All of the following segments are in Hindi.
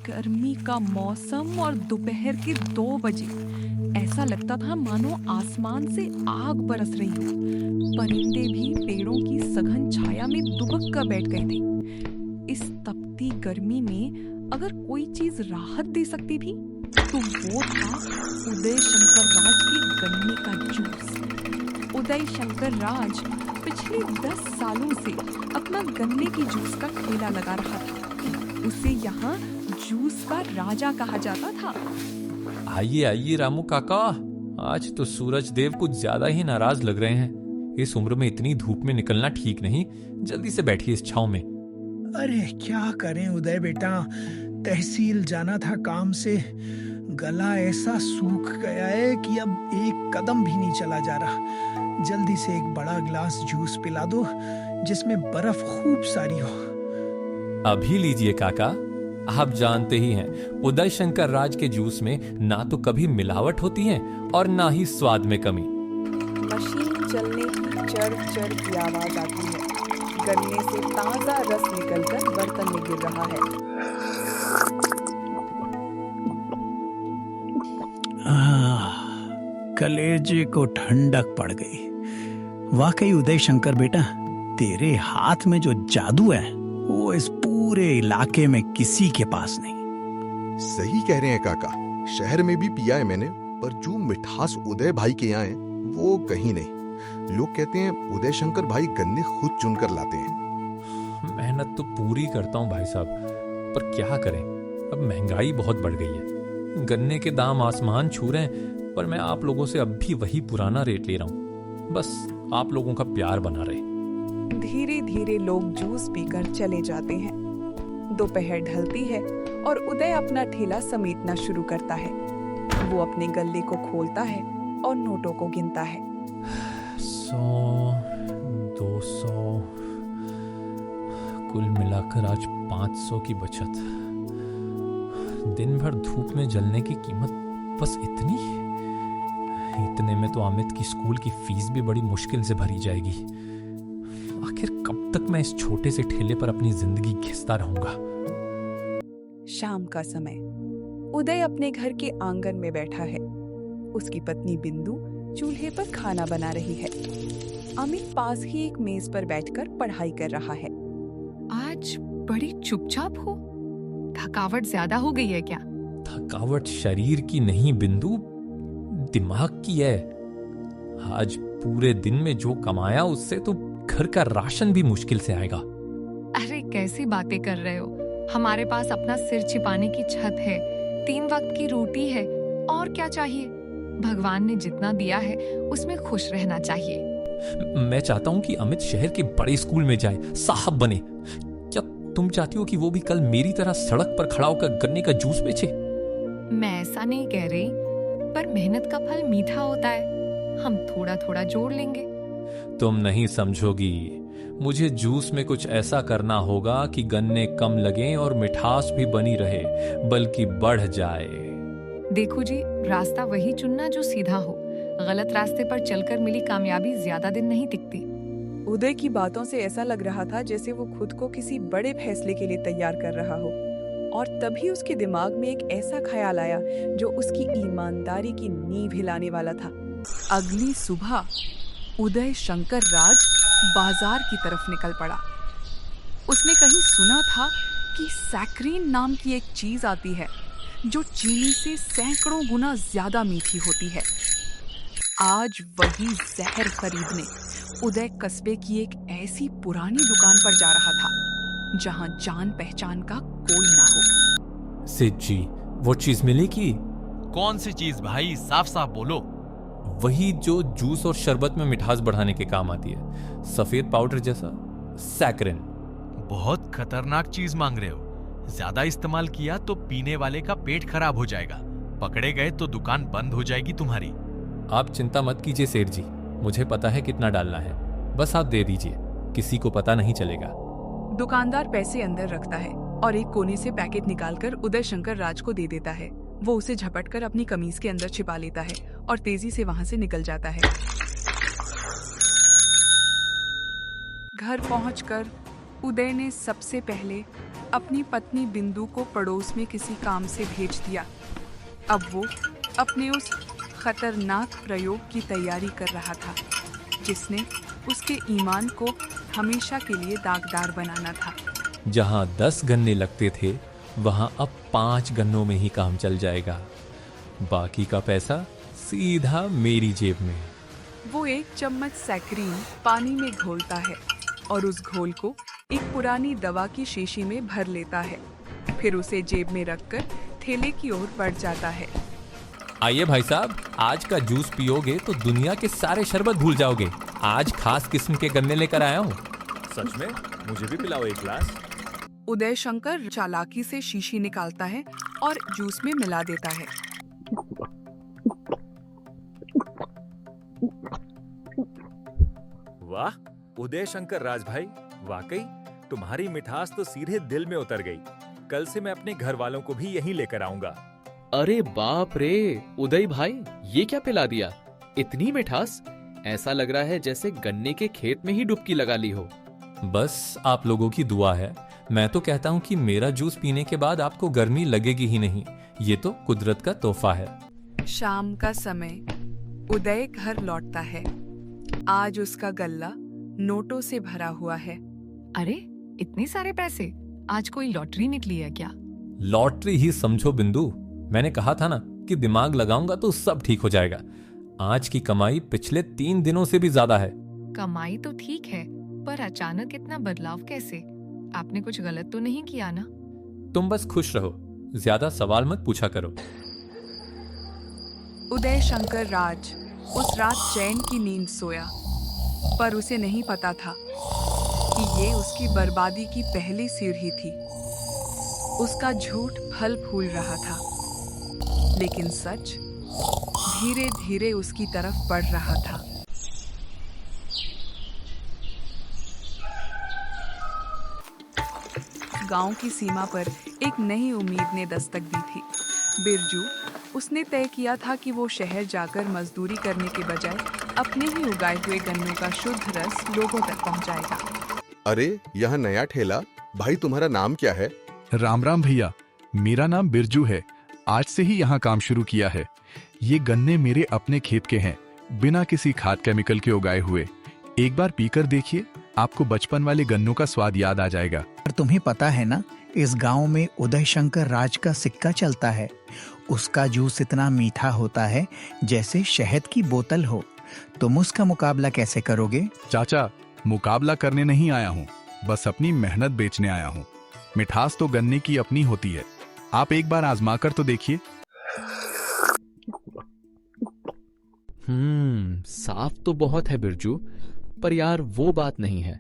गर्मी का मौसम और दोपहर के 2 बजे ऐसा लगता था मानो आसमान से आग बरस रही हो। परिंदे भी पेड़ों की सघन छाया में दुबक कर बैठ गए थे। इस तपती गर्मी में अगर कोई चीज राहत दे सकती थी तो वो था उदय शंकर राज के गन्ने का जूस। उदय शंकर राज पिछले 10 सालों से अपना गन्ने की जूस का ठेला लगा रहा था। उसे यहाँ जूस का राजा कहा जाता था। आइए आइए रामू काका, आज तो सूरज देव कुछ ज्यादा ही नाराज लग रहे हैं। इस उम्र में इतनी धूप में निकलना ठीक नहीं, जल्दी से बैठिए इस छांव में। अरे क्या करें उदय बेटा, तहसील जाना था काम से। गला ऐसा सूख गया है कि अब एक कदम भी नहीं चला जा रहा। जल्दी से एक बड़ा गिलास जूस पिला दो जिसमें बर्फ खूब सारी हो। अभी लीजिए काका। आप जानते ही हैं उदय शंकर राज के जूस में ना तो कभी मिलावट होती है और ना ही स्वाद में कमी। मशीन चलने की चर चर की आवाज आती है। गन्ने से ताजा रस निकलकर बर्तन में गिर रहा है। कलेजे को ठंडक पड़ गई। वाकई उदय शंकर बेटा, तेरे हाथ में जो जादू है वो इस पूरे इलाके में किसी के पास नहीं। सही कह रहे हैं काका, शहर में भी पिया है मैंने, पर जो मिठास उदय भाई के यहाँ है वो कहीं नहीं। लोग कहते हैं उदय शंकर भाई गन्ने खुद चुनकर लाते हैं। मेहनत तो पूरी करता हूँ भाई साहब, पर क्या करें, अब महंगाई बहुत बढ़ गई है। गन्ने के दाम आसमान छू रहे हैं, पर मैं आप लोगों से अब भी वही पुराना रेट ले रहा हूँ। बस आप लोगों का प्यार बना रहे। धीरे धीरे लोग जूस पीकर चले जाते हैं। दोपहर ढलती है और उदय अपना ठेला समेटना शुरू करता है। वो अपने गल्ले को खोलता है और नोटों को गिनता है। 100, 200, कुल मिलाकर आज 500 की बचत। दिन भर धूप में जलने की कीमत बस इतनी। इतने में तो अमित की स्कूल की फीस भी बड़ी मुश्किल से भरी जाएगी। आखिर कब तक मैं इस छोटे से ठेले पर अपनी जिंदगी घिसता रहूंगा। शाम का समय। उदय अपने घर के आंगन में बैठा है। उसकी पत्नी बिंदु चूल्हे पर खाना बना रही है। अमित पास ही एक मेज पर बैठकर पढ़ाई कर रहा है। आज बड़ी चुपचाप हो, थकावट ज्यादा हो गई है क्या? थकावट शरीर की नहीं बिंदु, दिमाग की है। आज पूरे दिन में जो कमाया उससे तो घर का राशन भी मुश्किल से आएगा। अरे कैसी बातें कर रहे हो? हमारे पास अपना सिर छिपाने की छत है, 3 वक्त की रोटी है, और क्या चाहिए? भगवान ने जितना दिया है उसमें खुश रहना चाहिए। मैं चाहता हूँ कि अमित शहर के बड़े स्कूल में जाए, साहब बने। क्या तुम चाहती हो कि वो भी कल मेरी तरह सड़क पर खड़ा होकर गन्ने का जूस बेचे? मैं ऐसा नहीं कह रही, पर मेहनत का फल मीठा होता है। हम थोड़ा थोड़ा जोड़ लेंगे। तुम नहीं समझोगी। मुझे जूस में कुछ ऐसा करना होगा कि गन्ने कम लगें और मिठास भी बनी रहे, बल्कि बढ़ जाए। देखो जी, रास्ता वही चुनना जो सीधा हो। गलत रास्ते पर चलकर मिली कामयाबी ज्यादा दिन नहीं टिकती। उदय की बातों से ऐसा लग रहा था जैसे वो खुद को किसी बड़े फैसले के लिए तैयार कर रहा हो। और तभी उसके दिमाग में एक ऐसा ख्याल आया जो उसकी ईमानदारी की नींव हिलाने वाला था। अगली सुबह उदय शंकर राज बाजार की तरफ निकल पड़ा। उसने कहीं सुना था कि सैक्रीन नाम की एक चीज आती है जो चीनी से सैकड़ों गुना ज्यादा मीठी होती है। आज वही जहर खरीदने उदय कस्बे की एक ऐसी पुरानी दुकान पर जा रहा था जहां जान पहचान का कोई ना हो। सेठ जी, वो चीज मिलेगी? कौन सी चीज भाई, साफ साफ बोलो। वही जो जूस और शरबत में मिठास बढ़ाने के काम आती है, सफेद पाउडर जैसा, सैकरिन। बहुत खतरनाक चीज मांग रहे हो। ज्यादा इस्तेमाल किया तो पीने वाले का पेट खराब हो जाएगा। पकड़े गए तो दुकान बंद हो जाएगी तुम्हारी। आप चिंता मत कीजिए सेठ जी, मुझे पता है कितना डालना है। बस आप दे दीजिए, किसी को पता नहीं चलेगा। दुकानदार पैसे अंदर रखता है और एक कोने से पैकेट निकालकर उदय शंकर राज को दे देता है। वो उसे झपटकर अपनी कमीज के अंदर छिपा लेता है और तेजी से वहां से निकल जाता है। घर पहुंचकर उदय ने सबसे पहले अपनी पत्नी बिंदु को पड़ोस में किसी काम से भेज दिया। अब वो अपने उस खतरनाक प्रयोग की तैयारी कर रहा था जिसने उसके ईमान को हमेशा के लिए दागदार बनाना था। जहां 10 गन्ने लगते थे वहां अब 5 गन्नों में ही काम चल जाएगा। बाकी का पैसा सीधा मेरी जेब में। वो 1 चम्मच सैकरीन पानी में घोलता है और उस घोल को एक पुरानी दवा की शीशी में भर लेता है। फिर उसे जेब में रखकर ठेले की ओर बढ़ जाता है। आइए भाई साहब, आज का जूस पियोगे तो दुनिया के सारे शरबत भूल जाओगे। आज खास किस्म के गन्ने लेकर आया हूँ। सच में? मुझे भी पिलाओ एक ग्लास। उदय शंकर चालाकी से शीशी निकालता है और जूस में मिला देता है। वाह उदय शंकर राज भाई, वाकई तुम्हारी मिठास तो सीधे दिल में उतर गई। कल से मैं अपने घर वालों को भी यहीं लेकर आऊंगा। अरे बाप रे उदय भाई, ये क्या पिला दिया? इतनी मिठास, ऐसा लग रहा है जैसे गन्ने के खेत में ही डुबकी लगा ली हो। बस आप लोगों की दुआ है। मैं तो कहता हूँ कि मेरा जूस पीने के बाद आपको गर्मी लगेगी ही नहीं। ये तो कुदरत का तोहफा है। शाम का समय उदय घर लौटता है। आज उसका गल्ला नोटों से भरा हुआ है। अरे इतने सारे पैसे, आज कोई लॉटरी निकली है क्या? लॉटरी ही समझो बिंदु। मैंने कहा था ना कि दिमाग लगाऊंगा तो सब ठीक हो जाएगा। आज की कमाई पिछले 3 दिनों से भी ज्यादा है। कमाई तो ठीक है, पर अचानक इतना बदलाव कैसे? आपने कुछ गलत तो नहीं किया ना? तुम बस खुश रहो, ज्यादा सवाल मत पूछा करो। उदय शंकर राज उस रात चैन की नींद सोया, पर उसे नहीं पता था कि ये उसकी बर्बादी की पहली सीढ़ी थी। उसका झूठ फल फूल रहा था, लेकिन सच धीरे धीरे उसकी तरफ बढ़ रहा था। गांव की सीमा पर एक नई उम्मीद ने दस्तक दी थी। बिरजू, उसने तय किया था कि वो शहर जाकर मजदूरी करने के बजाय अपने ही उगाए हुए गन्नों का शुद्ध रस लोगों तक पहुंचाएगा। अरे यह नया ठेला, भाई तुम्हारा नाम क्या है? राम राम भैया, मेरा नाम बिरजू है। आज से ही यहाँ काम शुरू किया है। ये गन्ने मेरे अपने खेत के हैं, बिना किसी खाद केमिकल के उगाए हुए। एक बार पीकर देखिए, आपको बचपन वाले गन्नों का स्वाद याद आ जाएगा। और तुम्हें पता है ना, इस गांव में उदय शंकर राज का सिक्का चलता है। उसका जूस इतना मीठा होता है जैसे शहद की बोतल हो। तुम उसका मुकाबला कैसे करोगे? चाचा, मुकाबला करने नहीं आया हूँ, बस अपनी मेहनत बेचने आया हूँ। मिठास तो गन्ने की अपनी होती है। आप एक बार आजमा कर तो देखिए। साफ तो बहुत है बिरजू, पर यार वो बात नहीं है।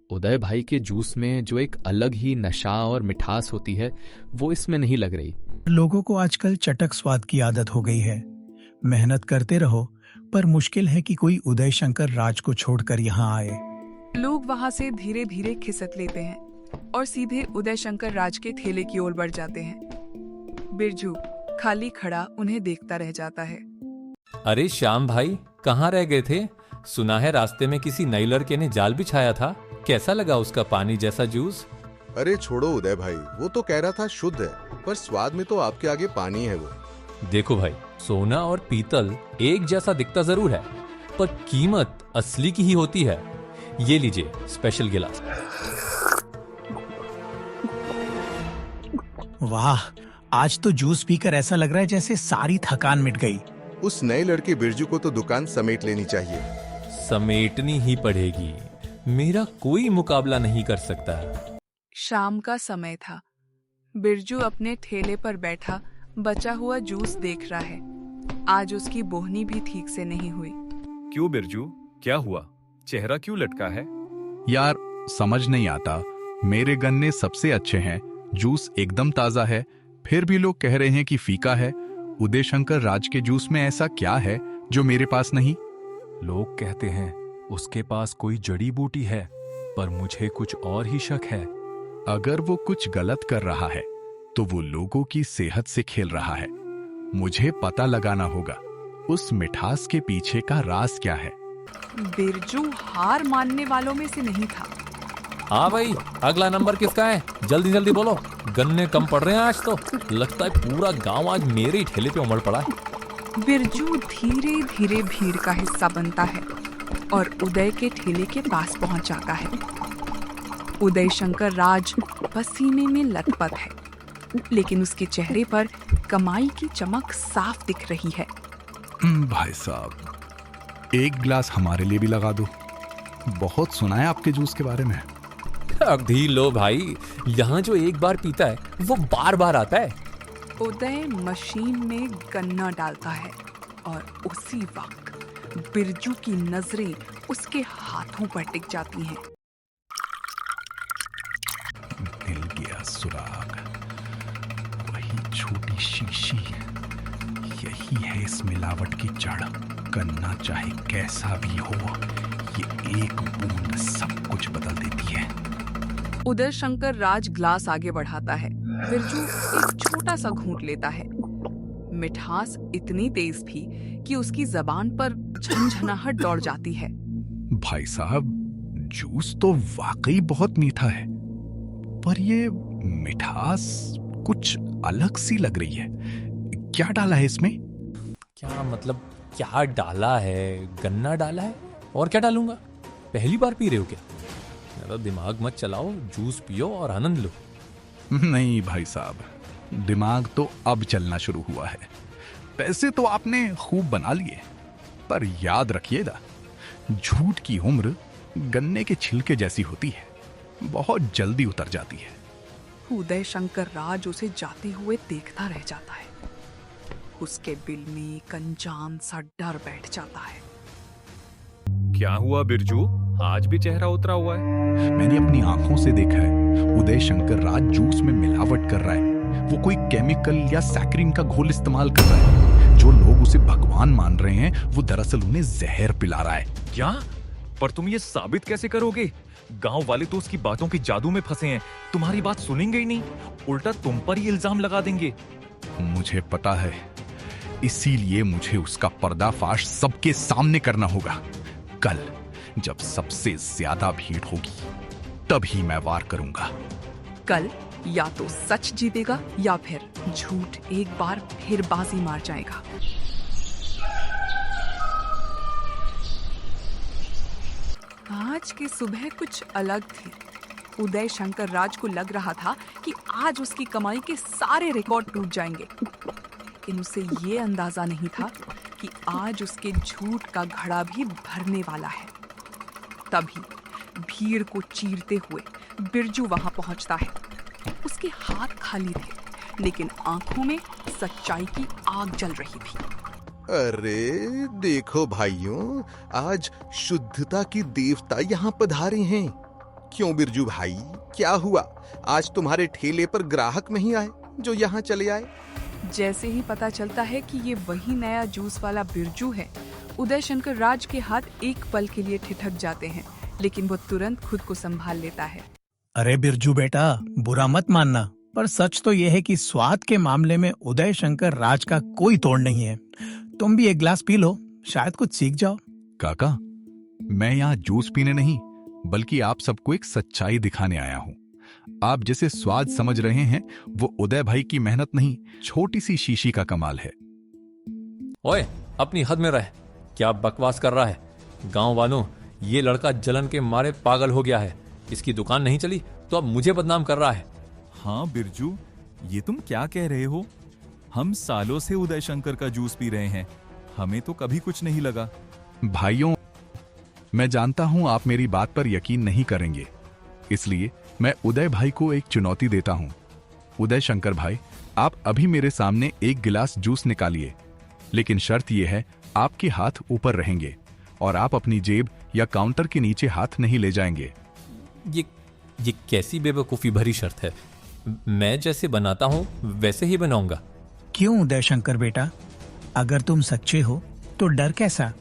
उदय भाई के जूस में जो एक अलग ही नशा और मिठास होती है, वो इसमें नहीं लग रही। लोगों को आजकल चटक स्वाद की आदत हो गई है। मेहनत करते रहो, पर मुश्किल है कि कोई उदय शंकर राज को छोड़कर यहाँ आए। लोग वहां से धीरे धीरे खिसक लेते हैं और सीधे उदय शंकर राज के ठेले की ओर बढ़ जाते हैं। बिरजू खाली खड़ा उन्हें देखता रह जाता है। अरे श्याम भाई, कहाँ रह गए थे? सुना है रास्ते में किसी नई लड़के ने जाल बिछाया था। कैसा लगा उसका पानी जैसा जूस? अरे छोड़ो उदय भाई, वो तो कह रहा था शुद्ध है, पर स्वाद में तो आपके आगे पानी है। वो देखो भाई, सोना और पीतल एक जैसा दिखता जरूर है, पर कीमत असली की ही होती है। ये लीजिए स्पेशल गिलास। वाह, आज तो जूस पीकर ऐसा लग रहा है जैसे सारी थकान मिट गई। उस नए लड़के बिरजू को तो दुकान समेट लेनी चाहिए। समेटनी ही पड़ेगी, मेरा कोई मुकाबला नहीं कर सकता। शाम का समय था। बिरजू अपने ठेले पर बैठा बचा हुआ जूस देख रहा है। आज उसकी बोहनी भी ठीक से नहीं हुई। क्यों बिरजू, क्या हुआ? चेहरा क्यों लटका है? यार समझ नहीं आता, मेरे गन्ने सबसे अच्छे हैं, जूस एकदम ताजा है, फिर भी लोग कह रहे हैं कि फीका है। उदय शंकर राज के जूस में ऐसा क्या है जो मेरे पास नहीं? लोग कहते हैं उसके पास कोई जड़ी बूटी है, पर मुझे कुछ और ही शक है। अगर वो कुछ गलत कर रहा है तो वो लोगों की सेहत से खेल रहा है। मुझे पता लगाना होगा उस मिठास के पीछे का राज क्या है। बिरजू हार मानने वालों में से नहीं था। हाँ भाई, अगला नंबर किसका है? जल्दी जल्दी बोलो, गन्ने कम पड़ रहे हैं आज तो। लगता है पूरा गांव आज मेरे ही ठेले पे उमड़ पड़ा है। बिरजू धीरे धीरे भीड़ का हिस्सा बनता है और उदय के ठेले के पास पहुंच जाता है। उदय शंकर राज पसीने में लथपथ है, लेकिन उसके चेहरे पर कमाई की चमक साफ दिख रही है। भाई साहब, एक गिलास हमारे लिए भी लगा दो। बहुत सुना है आपके जूस के बारे में। अभी लो भाई, यहाँ जो एक बार पीता है वो बार बार आता है। उदय मशीन में गन्ना डालता है और उसी वक्त बिरजू की नजरें उसके हाथों पर टिक जाती हैं। मिल गया सुराग, वही छोटी शीशी, यही है इस मिलावट की जड़। गन्ना चाहे कैसा भी हो, ये एक बूंद सब कुछ बदल देती है। उदय शंकर राज ग्लास आगे बढ़ाता है। बिरजू एक छोटा सा घूंट लेता है। मिठास इतनी तेज थी कि उसकी जबान पर झंझनाहट दौड़ जाती है। भाई साहब, जूस तो वाकई बहुत मीठा है, पर ये मिठास कुछ अलग सी लग रही है। क्या डाला है इसमें? क्या मतलब क्या डाला है? गन्ना डाला है, और क्या डालूंगा? पहली बार पी रहे हो क्या? मेरा दिमाग मत चलाओ, जूस पियो और आनंद लो। नहीं भाई साहब, दिमाग तो अब चलना शुरू हुआ है। पैसे तो आपने खूब बना लिए, पर याद रखिएगा, झूठ की उम्र गन्ने के छिलके जैसी होती है, बहुत जल्दी उतर जाती है। उदय शंकर राज उसे जाते हुए देखता रह जाता है। उसके दिल में एक अनजान सा डर बैठ जाता है। क्या हुआ बिरजू, आज भी चेहरा उतरा हुआ है? मैंने अपनी आंखों से देखा है, उदय शंकर राज जूस में मिलावट कर रहा है। वो कोई केमिकल या सैकरीन का घोल इस्तेमाल कर रहा है। जो लोग उसे भगवान मान रहे हैं, वो दरअसल उन्हें जहर पिला रहा है। क्या? पर तुम ये साबित कैसे करोगे? गांव वाले तो उसकी बातों के जादू में फंसे हैं, तुम्हारी बात सुनेंगे ही नहीं, उल्टा तुम पर ही इल्जाम लगा देंगे। मुझे पता है, इसीलिए मुझे उसका पर्दाफाश सबके सामने करना होगा। कल जब सबसे ज्यादा भीड़ होगी, तभी मैं वार करूंगा। कल या तो सच जीतेगा या फिर झूठ एक बार फिर बाजी मार जाएगा। आज की सुबह कुछ अलग थी। उदय शंकर राज को लग रहा था कि आज उसकी कमाई के सारे रिकॉर्ड टूट जाएंगे, लेकिन उसे ये अंदाजा नहीं था कि आज उसके झूठ का घड़ा भी भरने वाला है। तभी भीड़ को चीरते हुए बिरजू वहां पहुंचता है। उसके हाथ खाली थे, लेकिन आंखों में सच्चाई की आग जल रही थी। अरे देखो भाइयों, आज शुद्धता की देवता यहाँ पधारे हैं। क्यों बिरजू भाई, क्या हुआ? आज तुम्हारे ठेले पर ग्राहक नहीं आए जो यहाँ चले आए? जैसे ही पता चलता है कि ये वही नया जूस वाला बिरजू है, उदय शंकर राज के हाथ एक पल के लिए ठिठक जाते हैं, लेकिन वो तुरंत खुद को संभाल लेता है। अरे बिरजू बेटा, बुरा मत मानना, पर सच तो यह है कि स्वाद के मामले में उदय शंकर राज का कोई तोड़ नहीं है। तुम भी एक गिलास पी लो, शायद कुछ सीख जाओ। काका, मैं यहाँ जूस पीने नहीं, बल्कि आप सबको एक सच्चाई दिखाने आया हूँ। आप जिसे स्वाद समझ रहे हैं, वो उदय भाई की मेहनत नहीं, छोटी सी शीशी का कमाल है। ओए, अपनी हद में रह। क्या बकवास कर रहा है? गांव वालों, ये लड़का जलन के मारे पागल हो गया है। इसकी दुकान नहीं चली तो अब मुझे बदनाम कर रहा है। हाँ बिरजू, ये तुम क्या कह रहे हो? हम सालों से उदय शंकर का जूस पी रहे हैं, हमें तो कभी कुछ नहीं लगा। भाइयों, मैं जानता हूं आप मेरी बात पर यकीन नहीं करेंगे, इसलिए मैं उदय भाई को एक चुनौती देता हूं। उदय शंकर भाई, आप अभी मेरे सामने एक गिलास जूस निकालिए, लेकिन शर्त यह है, आपके हाथ ऊपर रहेंगे और आप अपनी जेब या काउंटर के नीचे हाथ नहीं ले जाएंगे। ये कैसी बेवकूफी भरी शर्त है? मैं जैसे बनाता हूँ वैसे ही बनाऊंगा। क्यों उदय शंकर बेटा, अगर तुम सच्चे हो तो डर कैसा?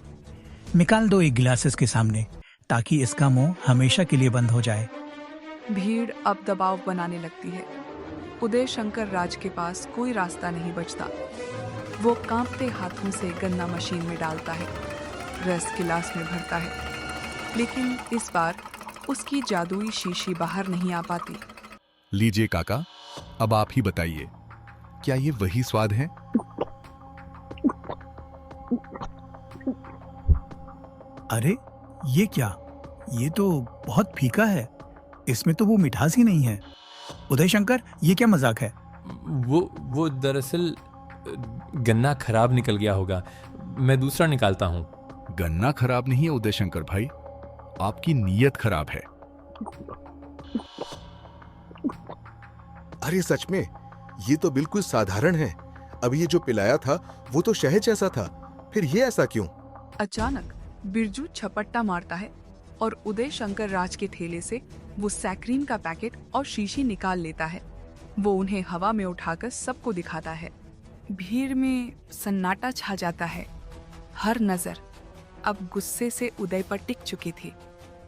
निकाल दो एक गिलास इसके सामने, ताकि इसका मुंह हमेशा के लिए बंद हो जाए। भीड़ अब दबाव बनाने लगती है। उदय शंकर राज के पास कोई रास्ता नहीं बचता। वो कांपते हाथों से गन्ना मशीन में डालता है, रस गिलास में भरता है, लेकिन इस बार उसकी जादुई शीशी बाहर नहीं आ पाती। लीजिए काका, अब आप ही बताइए, क्या ये वही स्वाद है? अरे ये क्या? ये तो बहुत फीका है, इसमें तो वो मिठास ही नहीं है। उदय शंकर, ये क्या मजाक है? वो दरअसल गन्ना खराब निकल गया होगा, मैं दूसरा निकालता हूँ। गन्ना खराब नहीं है उदय शंकर भाई, आपकी नीयत खराब है। अरे सच में, ये तो बिल्कुल साधारण है। अभी ये जो पिलाया था वो तो शहद जैसा था, फिर ये ऐसा क्यों? अचानक बिरजू छपट्टा मारता है और उदय शंकर राज के ठेले से वो सैक्रीन का पैकेट और शीशी निकाल लेता है। वो उन्हें हवा में उठाकर सबको दिखाता है। भीड़ में सन्नाटा छा जाता है। हर नजर अब गुस्से से उदय पर टिक चुकी थी।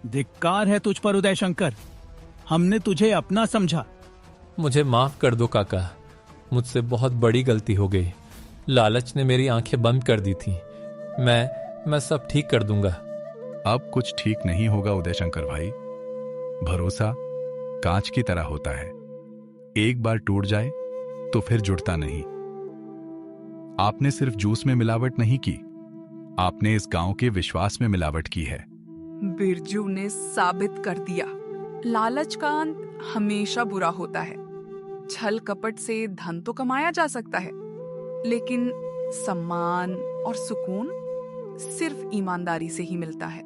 धिक्कार है तुझ पर उदय शंकर, हमने तुझे अपना समझा। मुझे माफ कर दो काका, मुझसे बहुत बड़ी गलती हो गई। लालच ने मेरी आंखें बंद कर दी थी। मैं सब ठीक कर दूंगा। अब कुछ ठीक नहीं होगा उदय शंकर भाई। भरोसा कांच की तरह होता है, एक बार टूट जाए तो फिर जुड़ता नहीं। आपने सिर्फ जूस में मिलावट नहीं की, आपने इस गांव के विश्वास में मिलावट की है। बिरजू ने साबित कर दिया, लालच का अंत हमेशा बुरा होता है। छल कपट से धन तो कमाया जा सकता है, लेकिन सम्मान और सुकून सिर्फ ईमानदारी से ही मिलता है।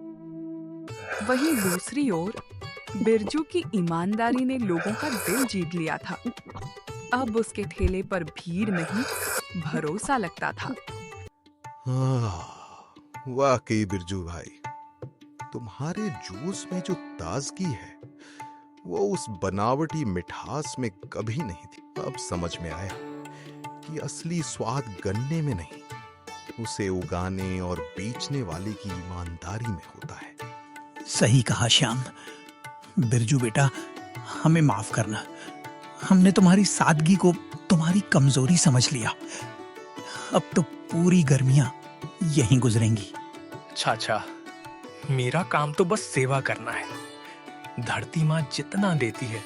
वहीं दूसरी ओर बिरजू की ईमानदारी ने लोगों का दिल जीत लिया था। अब उसके ठेले पर भीड़ नहीं, भरोसा लगता था। वाकई बिरजू भाई, तुम्हारे जूस में जो ताजगी है वो उस बनावटी मिठास में कभी नहीं थी। अब समझ में आया कि असली स्वाद गन्ने में नहीं, उसे उगाने और बेचने वाले की ईमानदारी में होता है। सही कहा श्याम। बिरजू बेटा, हमें माफ करना, हमने तुम्हारी सादगी को तुम्हारी कमजोरी समझ लिया। अब तो पूरी गर्मियां यहीं गुजरेंगी। चाचा, मेरा काम तो बस सेवा करना है। धरती माँ जितना देती है,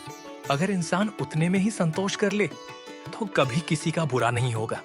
अगर इंसान उतने में ही संतोष कर ले तो कभी किसी का बुरा नहीं होगा।